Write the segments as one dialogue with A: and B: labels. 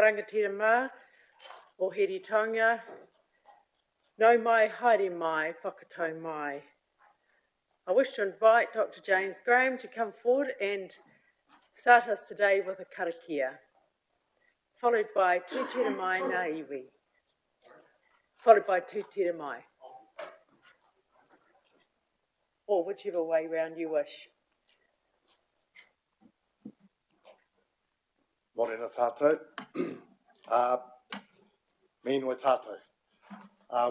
A: rangatira mā, o Heritonga, no mai, haere mai, whakatau mai. I wish to invite Dr. James Graham to come forward and start us today with a karakia, followed by tūtira mai ngā iwi, followed by tūtira mai, or whichever way round you wish.
B: Morena tātou. Mīnua tātou.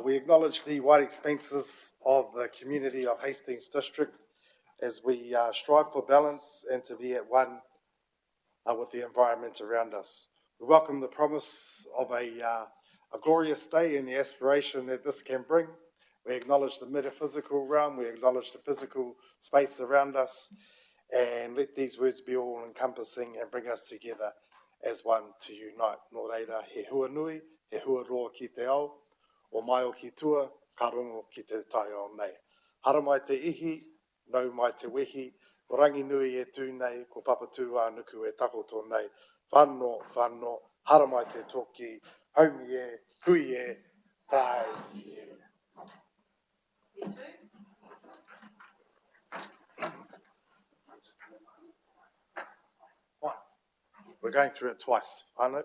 B: We acknowledge the wide expenses of the community of Hastings District as we strive for balance and to be at one with the environment around us. We welcome the promise of a glorious day and the aspiration that this can bring. We acknowledge the metaphysical realm, we acknowledge the physical space around us, and let these words be all-encompassing and bring us together as one to unite. Nō reira, he hua nui, he hua roa ki te ao, o mai o ki tua, ka rongo ki te tai o nei. Hara mai te ihi, nau mai te wehi, ko rangi nui e tūnei, ko papatū ānuku e takoto nei. Whanno, whanno, hara mai te toki, haumi e, hui e, tai e. We're going through it twice, whānau.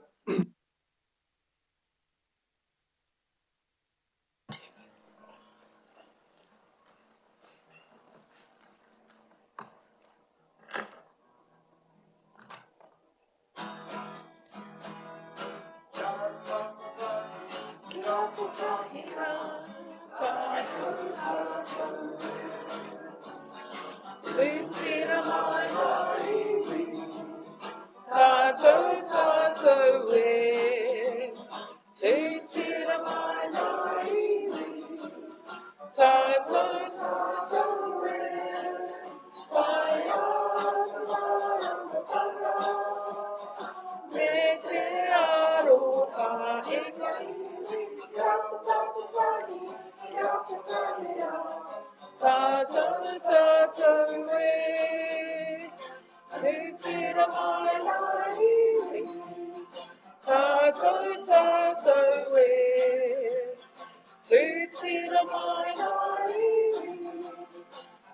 A: Tūtira mai ngā iwi, tātou tātou e. Tūtira mai ngā iwi, tātou tātou e. Whai atu rangatanga, me te aroha e ngā iwi, kia pataki, kia pataki. Tātou tātou e, tūtira mai ngā iwi, tātou tātou e, tūtira mai ngā iwi,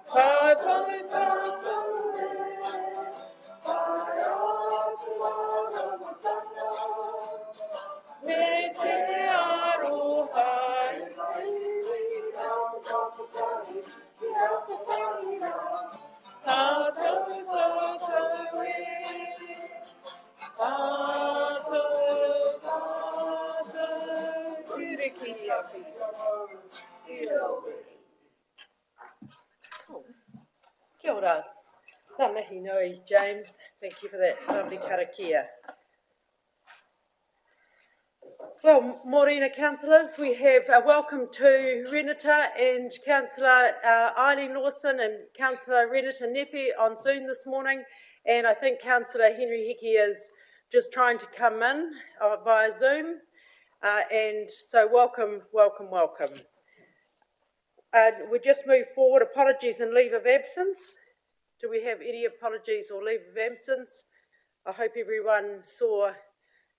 A: tātou tātou e, whai atu rangatanga, me te aroha e ngā iwi, tātou tātou e, tātou tātou, kiriki a Cool. Kia ora. Tā mihi nui, James. Thank you for that lovely karakia. Well, Morena councillors, we have a welcome to Renata and Councillor Eileen Lawson and Councillor Renata Nepi on Zoom this morning, and I think Councillor Henry Hickey is just trying to come in via Zoom, and so welcome, welcome, welcome. We just move forward. Apologies and leave of absence. Do we have any apologies or leave of absence? I hope everyone saw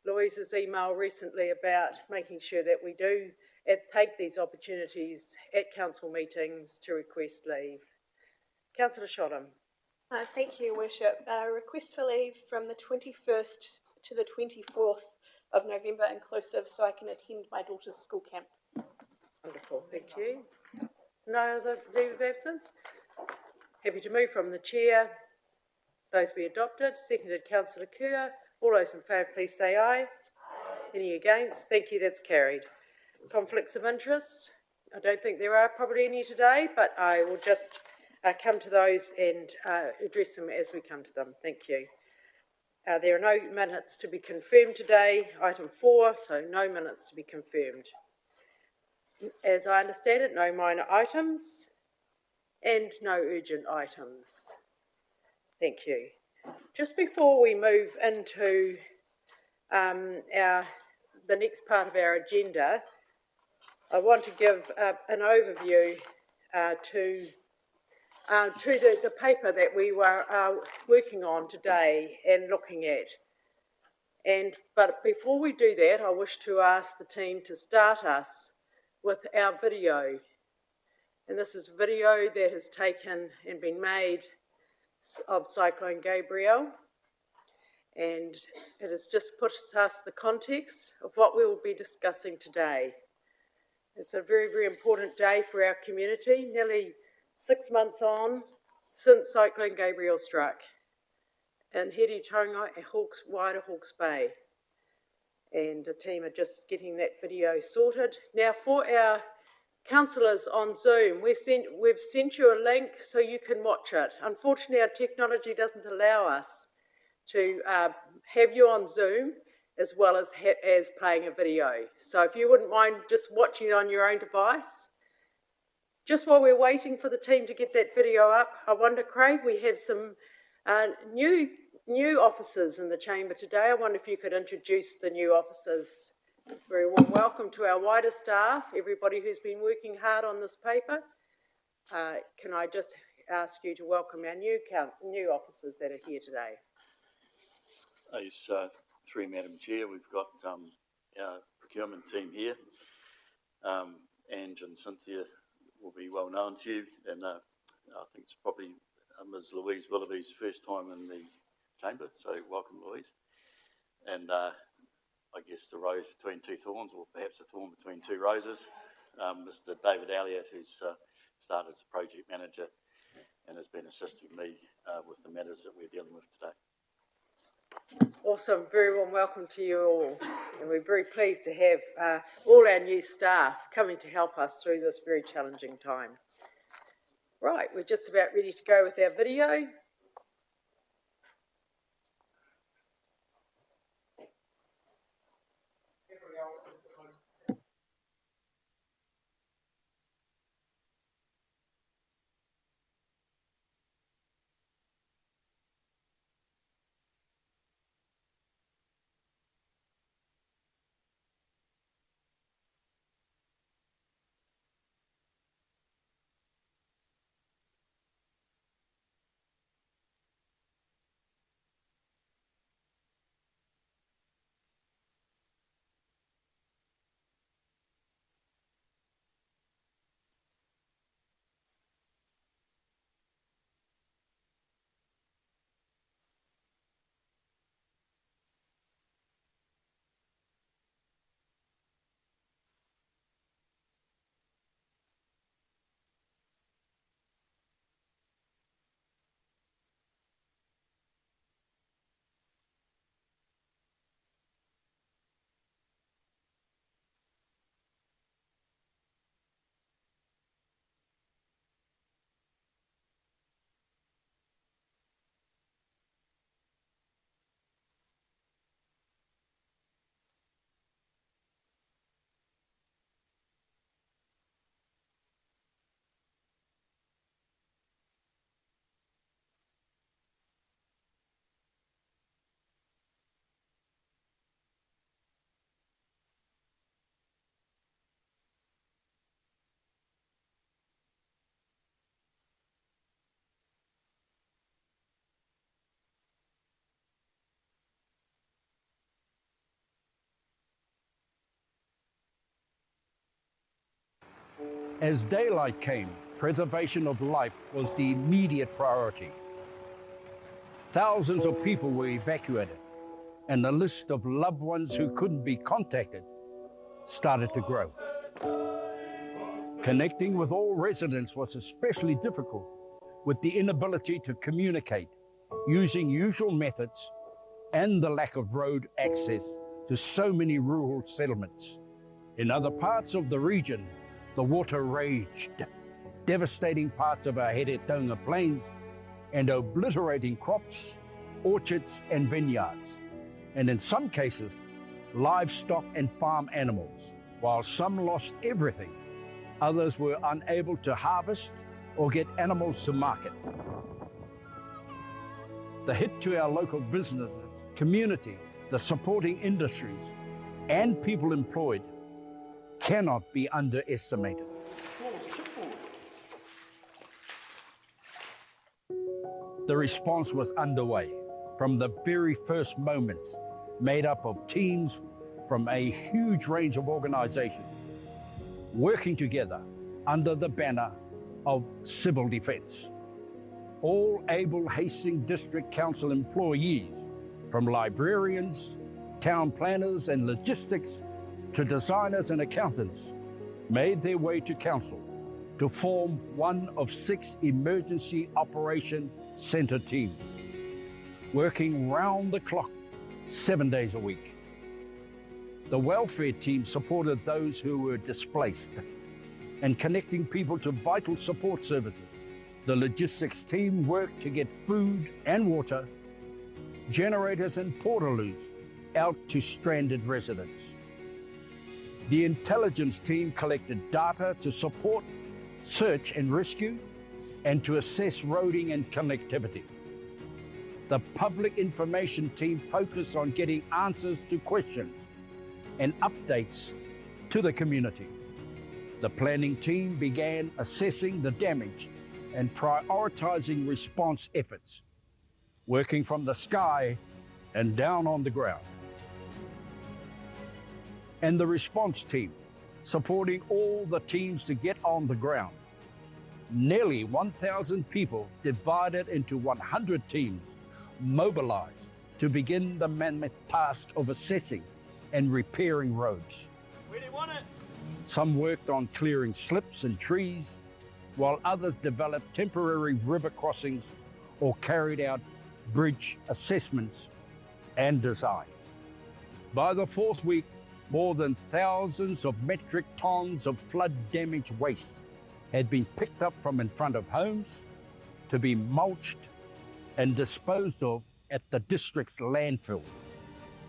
A: Louise's email recently about making sure that we do take these opportunities at council meetings to request leave. Councillor Shodham.
C: Thank you, Worship. Request for leave from the 21st to the 24th of November inclusive so I can attend my daughter's school camp.
A: Wonderful, thank you. No other leave of absence? Happy to move from the chair. Those be adopted. Seconded, Councillor Kerr. All those in favour, please say aye. Aye. Any against? Thank you, that's carried. Conflicts of interest? I don't think there are probably any today, but I will just come to those and address them as we come to them. Thank you. There are no minutes to be confirmed today, item 4, so no minutes to be confirmed. As I understand it, no minor items and no urgent items. Thank you. Just before we move into the next part of our agenda, I want to give an overview to the paper that we were working on today and looking at. But before we do that, I wish to ask the team to start us with our video. And this is video that has taken and been made of Cyclone Gabrielle. And it has just put us the context of what we will be discussing today. It's a very, very important day for our community, nearly 6 months on since Cyclone Gabrielle struck in Heritonga and wider Hawke's Bay. And the team are just getting that video sorted. Now for our councillors on Zoom, we've sent you a link so you can watch it. Unfortunately, our technology doesn't allow us to have you on Zoom as well as playing a video. So if you wouldn't mind just watching it on your own device. Just while we're waiting for the team to get that video up, I wonder, Craig, we have some new officers in the chamber today. I wonder if you could introduce the new officers. Very warm welcome to our wider staff, everybody who's been working hard on this paper. Can I just ask you to welcome our new officers that are here today?
D: Yes, through Madam Chair, we've got our procurement team here. Ange and Cynthia will be well known to you, and I think it's probably Ms. Louise Willoughby's first time in the chamber, so welcome, Louise. And I guess the rose between two thorns, or perhaps a thorn between two roses, Mr. David Elliott, who's started as a project manager and has been assisting me with the matters that we're dealing with today.
A: Awesome, very warm welcome to you all. And we're very pleased to have all our new staff coming to help us through this very challenging time. Right, we're just about ready to go with our video.
E: As daylight came, preservation of life was the immediate priority. Thousands of people were evacuated, and the list of loved ones who couldn't be contacted started to grow. Connecting with all residents was especially difficult, with the inability to communicate using usual methods and the lack of road access to so many rural settlements. In other parts of the region, the water raged, devastating parts of our Heritonga plains and obliterating crops, orchards and vineyards, and in some cases, livestock and farm animals. While some lost everything, others were unable to harvest or get animals to market. The hit to our local businesses, community, the supporting industries, and people employed cannot be underestimated. The response was underway. From the very first moments, made up of teams from a huge range of organizations working together under the banner of civil defence. All able Hastings District Council employees, from librarians, town planners and logistics to designers and accountants, made their way to council to form one of 6 emergency operation centre teams, working round the clock 7 days a week. The welfare team supported those who were displaced and connecting people to vital support services. The logistics team worked to get food and water, generators and portaloos out to stranded residents. The intelligence team collected data to support search and rescue and to assess roading and connectivity. The public information team focused on getting answers to questions and updates to the community. The planning team began assessing the damage and prioritizing response efforts, working from the sky and down on the ground. And the response team, supporting all the teams to get on the ground. Nearly 1,000 people divided into 100 teams, mobilized to begin the mammoth task of assessing and repairing roads.
D: Where do you want it?
E: Some worked on clearing slips and trees, while others developed temporary river crossings or carried out bridge assessments and design. By the 4th week, more than thousands of metric tons of flood-damaged waste had been picked up from in front of homes to be mulched and disposed of at the district's landfill,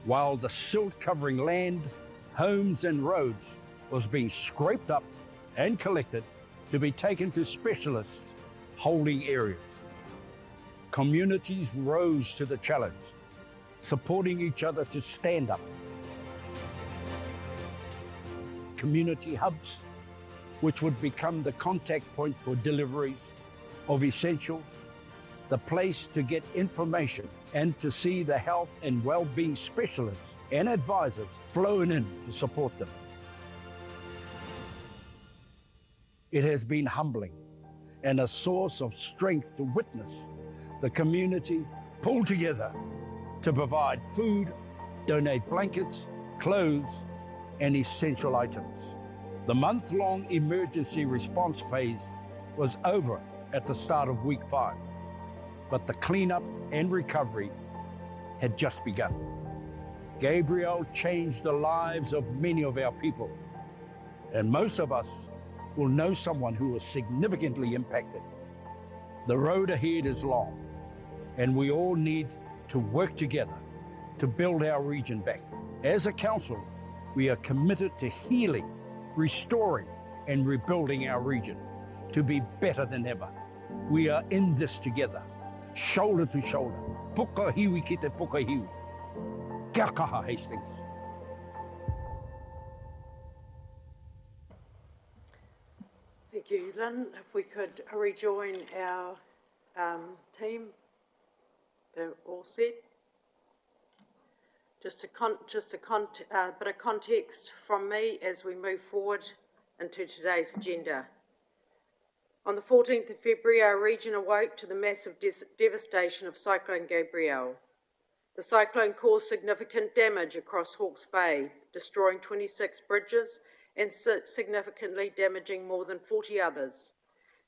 E: while the silt covering land, homes and roads was being scraped up and collected to be taken to specialists holding areas. Communities rose to the challenge, supporting each other to stand up. Community hubs, which would become the contact point for deliveries of essentials, the place to get information and to see the health and well-being specialists and advisors flowing in to support them. It has been humbling and a source of strength to witness the community pull together to provide food, donate blankets, clothes, and essential items. The month-long emergency response phase was over at the start of week 5, but the cleanup and recovery had just begun. Gabrielle changed the lives of many of our people, and most of us will know someone who was significantly impacted. The road ahead is long, and we all need to work together to build our region back. As a council, we are committed to healing, restoring, and rebuilding our region to be better than ever. We are in this together, shoulder to shoulder. Puka hiwi ki te puka hiwi. Kia kaha, Hastings.
A: Thank you, Lynn. If we could rejoin our team, they're all set. Just a bit of context from me as we move forward into today's agenda. On the 14th of February, our region awoke to the massive devastation of Cyclone Gabrielle. The cyclone caused significant damage across Hawke's Bay, destroying 26 bridges and significantly damaging more than 40 others,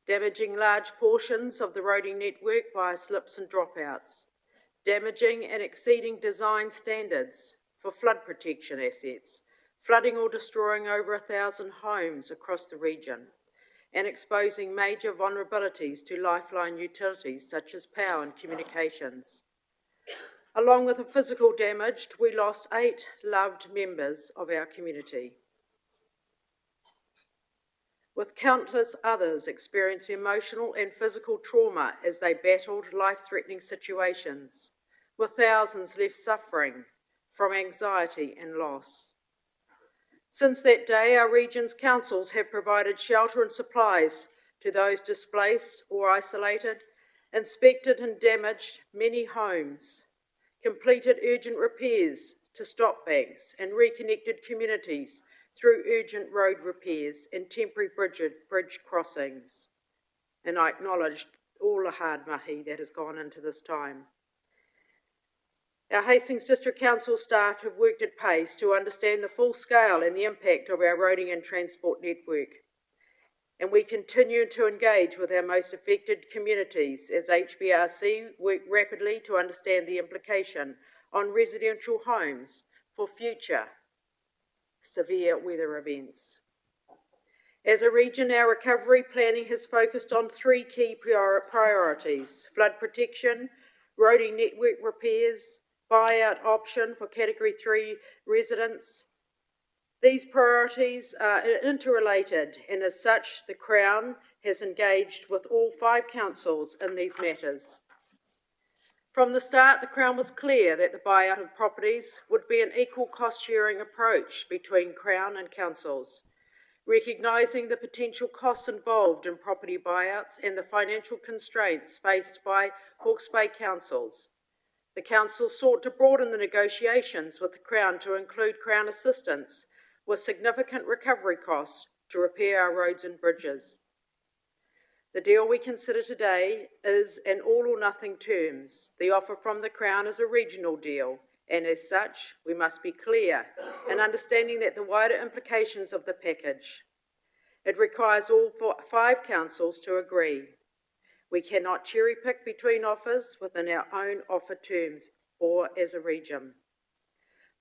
A: damaging large portions of the roading network via slips and dropouts, damaging and exceeding design standards for flood protection assets, flooding or destroying over 1,000 homes across the region, and exposing major vulnerabilities to lifeline utilities such as power and communications. Along with the physical damage, we lost 8 loved members of our community, with countless others experiencing emotional and physical trauma as they battled life-threatening situations, with thousands left suffering from anxiety and loss. Since that day, our region's councils have provided shelter and supplies to those displaced or isolated, inspected and damaged many homes, completed urgent repairs to stop banks and reconnected communities through urgent road repairs and temporary bridge crossings. And I acknowledge all the hard mahi that has gone into this time. Our Hastings District Council staff have worked at pace to understand the full scale and the impact of our roading and transport network. And we continue to engage with our most affected communities as HBRC work rapidly to understand the implication on residential homes for future severe weather events. As a region, our recovery planning has focused on three key priorities: flood protection, roading network repairs, buyout option for Category 3 residents. These priorities are interrelated, and as such, the Crown has engaged with all 5 councils in these matters. From the start, the Crown was clear that the buyout of properties would be an equal cost-sharing approach between Crown and councils, recognising the potential costs involved in property buyouts and the financial constraints faced by Hawke's Bay councils. The council sought to broaden the negotiations with the Crown to include Crown assistance with significant recovery costs to repair our roads and bridges. The deal we consider today is an all or nothing terms. The offer from the Crown is a regional deal, and as such, we must be clear in understanding that the wider implications of the package. It requires all 5 councils to agree. We cannot cherry pick between offers within our own offer terms or as a region.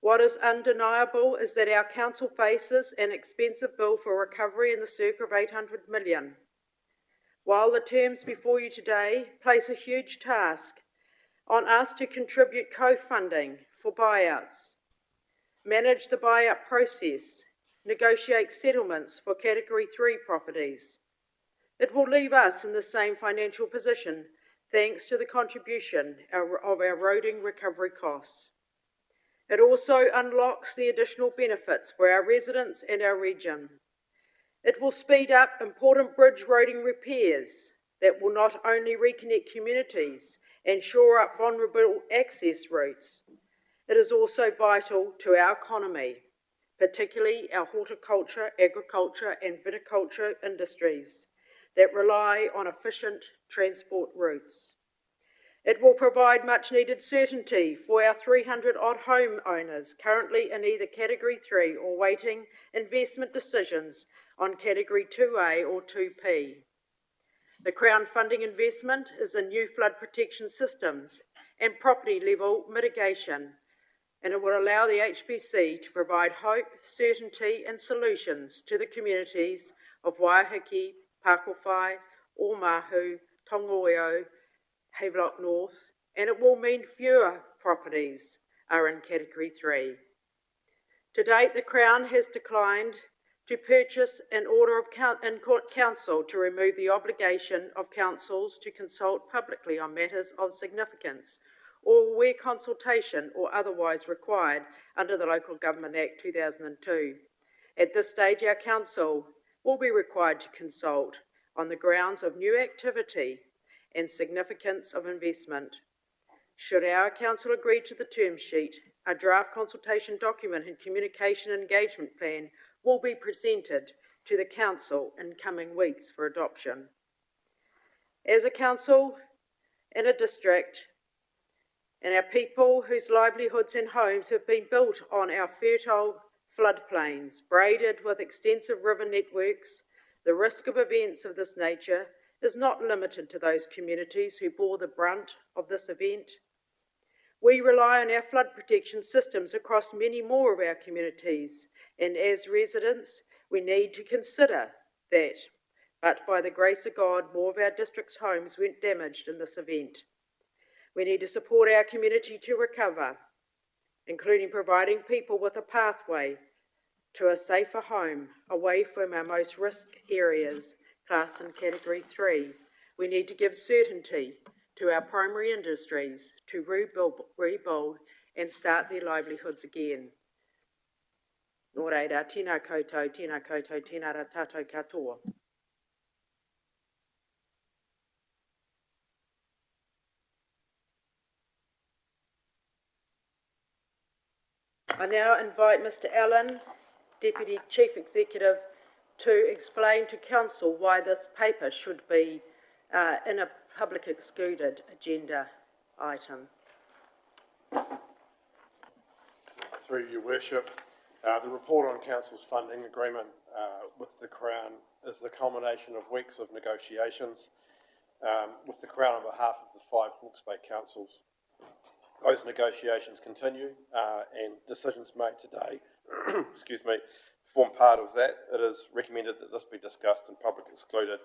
A: What is undeniable is that our council faces an expensive bill for recovery in the circa of 800 million. While the terms before you today place a huge task on us to contribute co-funding for buyouts, manage the buyout process, negotiate settlements for Category 3 properties, it will leave us in the same financial position thanks to the contribution of our roading recovery costs. It also unlocks the additional benefits for our residents and our region. It will speed up important bridge roading repairs that will not only reconnect communities and shore up vulnerable access routes, it is also vital to our economy, particularly our horticulture, agriculture and viticulture industries that rely on efficient transport routes. It will provide much needed certainty for our 300 odd homeowners currently in either Category 3 or waiting investment decisions on Category 2A or 2P. The Crown funding investment is in new flood protection systems and property level mitigation, and it will allow the HBC to provide hope, certainty and solutions to the communities of Waiheke, Pakowhai, Oamahu, Tongoio, Havelock North, and it will mean fewer properties are in Category 3. To date, the Crown has declined to purchase an order of council to remove the obligation of councils to consult publicly on matters of significance or where consultation or otherwise required under the Local Government Act 2002. At this stage, our council will be required to consult on the grounds of new activity and significance of investment. Should our council agree to the term sheet, a draft consultation document and communication engagement plan will be presented to the council in coming weeks for adoption. As a council in a district, and our people whose livelihoods and homes have been built on our fertile floodplains, braided with extensive river networks, the risk of events of this nature is not limited to those communities who bore the brunt of this event. We rely on our flood protection systems across many more of our communities, and as residents, we need to consider that. But by the grace of God, more of our district's homes weren't damaged in this event. We need to support our community to recover, including providing people with a pathway to a safer home away from our most risk areas classed in Category 3. We need to give certainty to our primary industries to rebuild and start their livelihoods again. Nō reira, tēnā koutou, tēnā rā tātou katoa. I now invite Mr Allen, Deputy Chief Executive, to explain to Council why this paper should be in a public excluded agenda item.
F: Through your worship, the report on Council's funding agreement with the Crown is the culmination of weeks of negotiations with the Crown on behalf of the 5 Hawke's Bay councils. Those negotiations continue and decisions made today, excuse me, form part of that. It is recommended that this be discussed in public excluded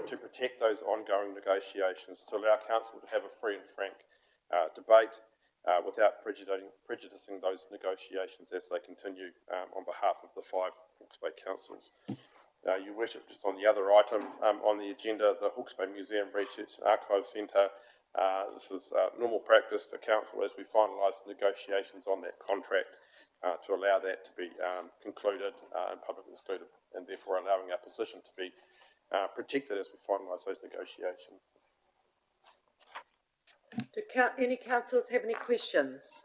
F: to protect those ongoing negotiations, to allow Council to have a free and frank debate without prejudicing those negotiations as they continue on behalf of the 5 Hawke's Bay councils. Your worship, just on the other item on the agenda, the Hawke's Bay Museum Research and Archives Centre. This is normal practice for Council as we finalise negotiations on that contract to allow that to be concluded and publicly excluded, and therefore allowing our position to be protected as we finalise those negotiations.
A: Do any councillors have any questions?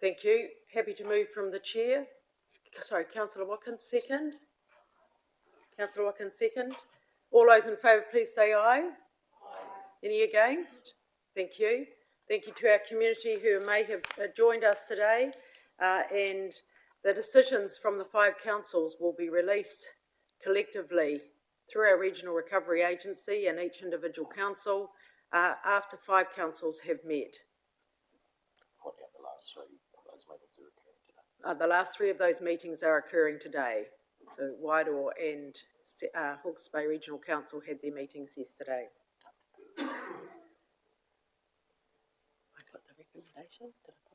A: Thank you. Happy to move from the chair. Sorry, Councillor Watkins, second. Councillor Watkins, second. All those in favour, please say aye. Any against? Thank you. Thank you to our community who may have joined us today, and the decisions from the 5 councils will be released collectively through our Regional Recovery Agency and each individual council after 5 councils have met.
G: Point out the last 3 of those meetings are occurring today.
A: The last 3 of those meetings are occurring today. So Wairoa and Hawke's Bay Regional Council had their meetings yesterday. I got the recommendation. Did I